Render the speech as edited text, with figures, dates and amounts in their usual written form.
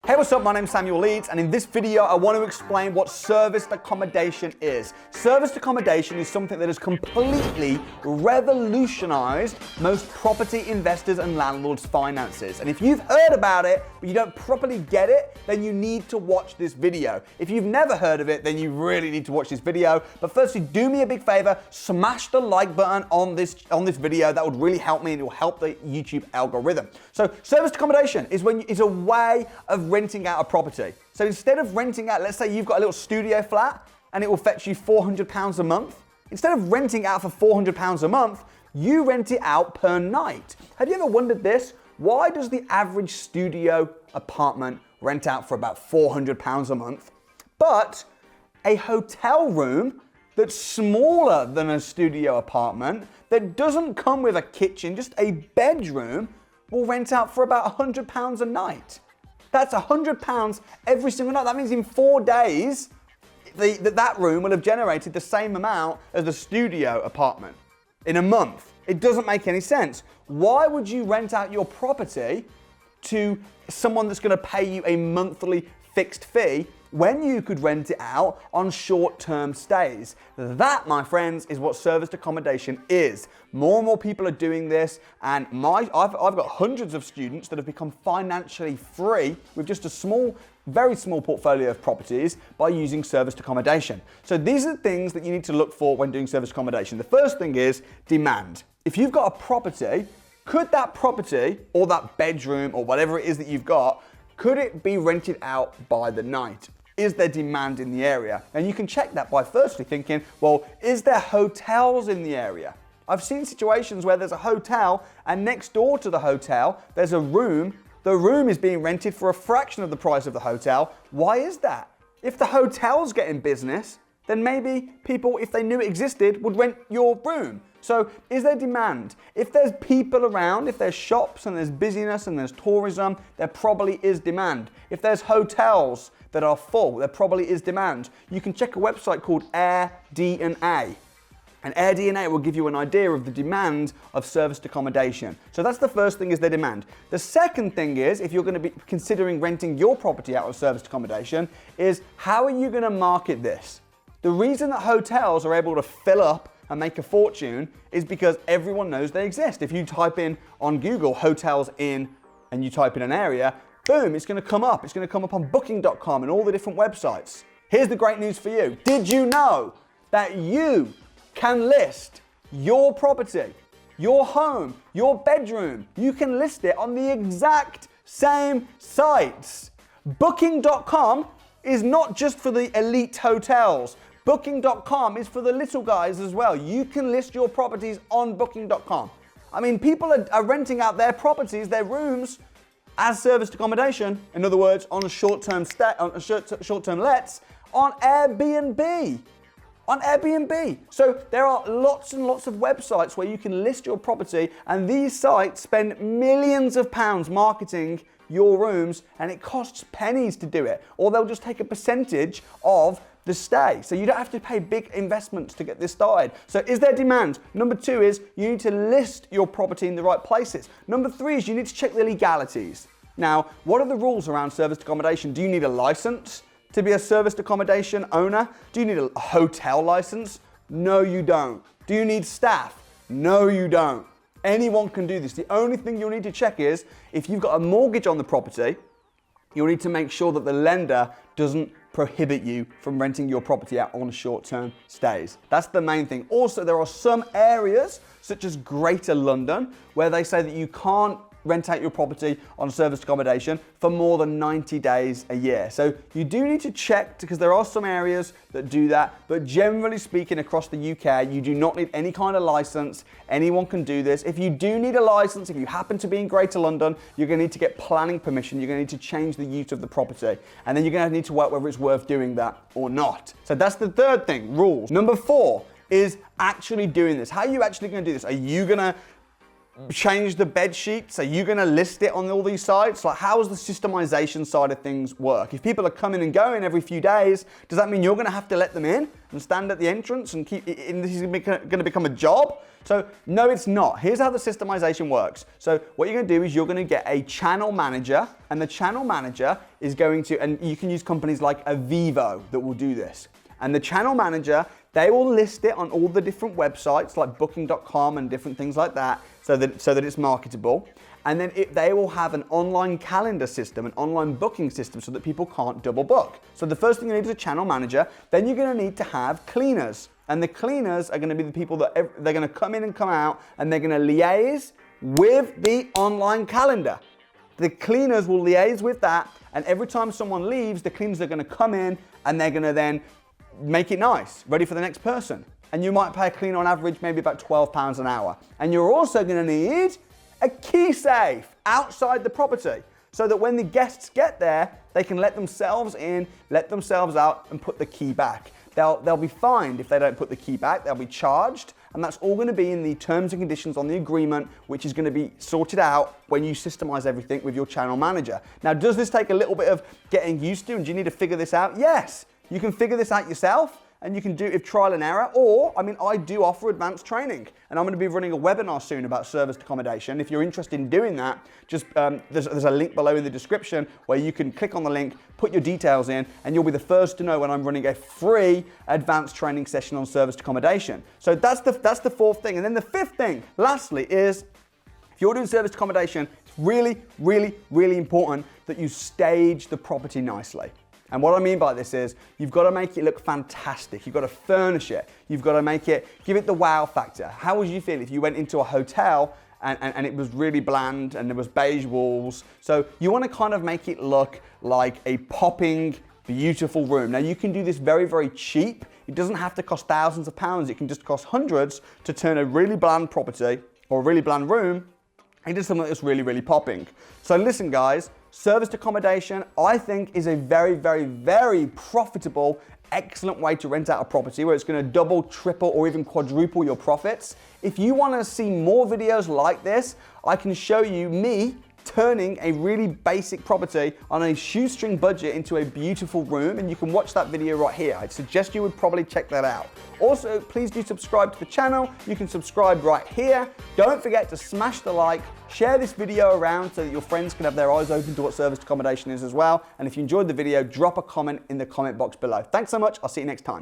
Hey, what's up? My name's Samuel Leeds, and in this video, I want to explain what serviced accommodation is. Serviced accommodation is something that has completely revolutionized most property investors and landlords' finances. And if you've heard about it, but you don't properly get it, then you need to watch this video. If you've never heard of it, then you really need to watch this video. But firstly, do me a big favor, smash the like button on this video. That would really help me, and it will help the YouTube algorithm. So serviced accommodation is a way of renting out a property. So instead of renting out, let's say you've got a little studio flat and it will fetch you £400 a month. Instead of renting out for £400 a month, you rent it out per night. Have you ever wondered this? Why does the average studio apartment rent out for about £400 a month, but a hotel room that's smaller than a studio apartment, that doesn't come with a kitchen, just a bedroom, will rent out for about £100 a night? That's £100 every single night. That means in 4 days, that room will have generated the same amount as the studio apartment in a month. It doesn't make any sense. Why would you rent out your property to someone that's going to pay you a monthly fixed fee when you could rent it out on short-term stays? That, my friends, is what serviced accommodation is. More and more people are doing this, and I've got hundreds of students that have become financially free with just a very small portfolio of properties by using serviced accommodation. So these are the things that you need to look for when doing serviced accommodation. The first thing is demand. If you've got a property, could that property or that bedroom or whatever it is that you've got, could it be rented out by the night? Is there demand in the area? And you can check that by firstly thinking, well, is there hotels in the area? I've seen situations where there's a hotel and next door to the hotel, there's a room. The room is being rented for a fraction of the price of the hotel. Why is that? If the hotel's getting business, then maybe people, if they knew it existed, would rent your room. So is there demand? If there's people around, if there's shops and there's busyness and there's tourism, there probably is demand. If there's hotels that are full, there probably is demand. You can check a website called AirDNA. And AirDNA will give you an idea of the demand of serviced accommodation. So that's the first thing, is the demand. The second thing is, if you're going to be considering renting your property out of serviced accommodation, is how are you going to market this? The reason that hotels are able to fill up and make a fortune is because everyone knows they exist. If you type in on Google hotels in and you type in an area, boom, it's going to come up. It's going to come up on booking.com and all the different websites. Here's the great news for you. Did you know that you can list your property, your home, your bedroom? You can list it on the exact same sites. Booking.com is not just for the elite hotels. Booking.com is for the little guys as well. You can list your properties on Booking.com. I mean, people are renting out their properties, their rooms, as serviced accommodation. In other words, on a short-term lets, on Airbnb. On Airbnb. So there are lots and lots of websites where you can list your property, and these sites spend millions of pounds marketing your rooms, and it costs pennies to do it, or they'll just take a percentage of the stay. So you don't have to pay big investments to get this started. So is there demand? Number 2 is you need to list your property in the right places. Number 3 is you need to check the legalities. Now, what are the rules around serviced accommodation? Do you need a license to be a serviced accommodation owner? Do you need a hotel license? No, you don't. Do you need staff? No, you don't. Anyone can do this. The only thing you'll need to check is if you've got a mortgage on the property, you'll need to make sure that the lender doesn't prohibit you from renting your property out on short-term stays. That's the main thing. Also, there are some areas, such as Greater London, where they say that you can't rent out your property on serviced accommodation for more than 90 days a year. So you do need to check, because there are some areas that do that, but generally speaking across the UK, you do not need any kind of license. Anyone can do this. If you do need a license, if you happen to be in Greater London, you're going to need to get planning permission. You're going to need to change the use of the property, and then you're going to need to work whether it's worth doing that or not. So that's the third thing, rules. Number 4 is actually doing this. How are you actually going to do this? Are you going to change the bed sheet? So you're going to list it on all these sites? Like, how does the systemization side of things work? If people are coming and going every few days, does that mean you're going to have to let them in and stand at the entrance and keep? And this is going to become a job? So no, it's not. Here's how the systemization works. So what you're going to do is you're going to get a channel manager, and the channel manager is going to, and you can use companies like Avivo that will do this. And the channel manager, they will list it on all the different websites like booking.com and different things like that so that it's marketable. And then they will have an online calendar system, an online booking system so that people can't double book. So the first thing you need is a channel manager. Then you're going to need to have cleaners. And the cleaners are going to be the people that they're going to come in and come out, and they're going to liaise with the online calendar. The cleaners will liaise with that, and every time someone leaves, the cleaners are going to come in and they're going to then make it nice, ready for the next person. And you might pay a cleaner on average maybe about £12 an hour. And you're also going to need a key safe outside the property so that when the guests get there, they can let themselves in, let themselves out, and put the key back. They'll be fined if they don't put the key back. They'll be charged, and that's all going to be in the terms and conditions on the agreement, which is going to be sorted out when you systemize everything with your channel manager. Now, does this take a little bit of getting used to, and do you need to figure this out? Yes, you can figure this out yourself, and you can do it with trial and error, or, I do offer advanced training, and I'm going to be running a webinar soon about serviced accommodation. If you're interested in doing that, just there's a link below in the description where you can click on the link, put your details in, and you'll be the first to know when I'm running a free advanced training session on serviced accommodation. So that's the fourth thing. And then the fifth thing, lastly, is if you're doing serviced accommodation, it's really, really, really important that you stage the property nicely. And what I mean by this is you've got to make it look fantastic. You've got to furnish it. You've got to give it the wow factor. How would you feel if you went into a hotel and it was really bland and there was beige walls? So you want to kind of make it look like a popping, beautiful room. Now you can do this very, very cheap. It doesn't have to cost thousands of pounds. It can just cost hundreds to turn a really bland property or a really bland room into something that's really, really popping. So listen, guys, serviced accommodation, I think, is a very, very, very profitable, excellent way to rent out a property where it's going to double, triple, or even quadruple your profits. If you want to see more videos like this, I can show you me turning a really basic property on a shoestring budget into a beautiful room, and you can watch that video right here. I'd suggest you would probably check that out. Also, please do subscribe to the channel. You can subscribe right here. Don't forget to smash the like, share this video around so that your friends can have their eyes open to what serviced accommodation is as well. And if you enjoyed the video, drop a comment in the comment box below. Thanks so much. I'll see you next time.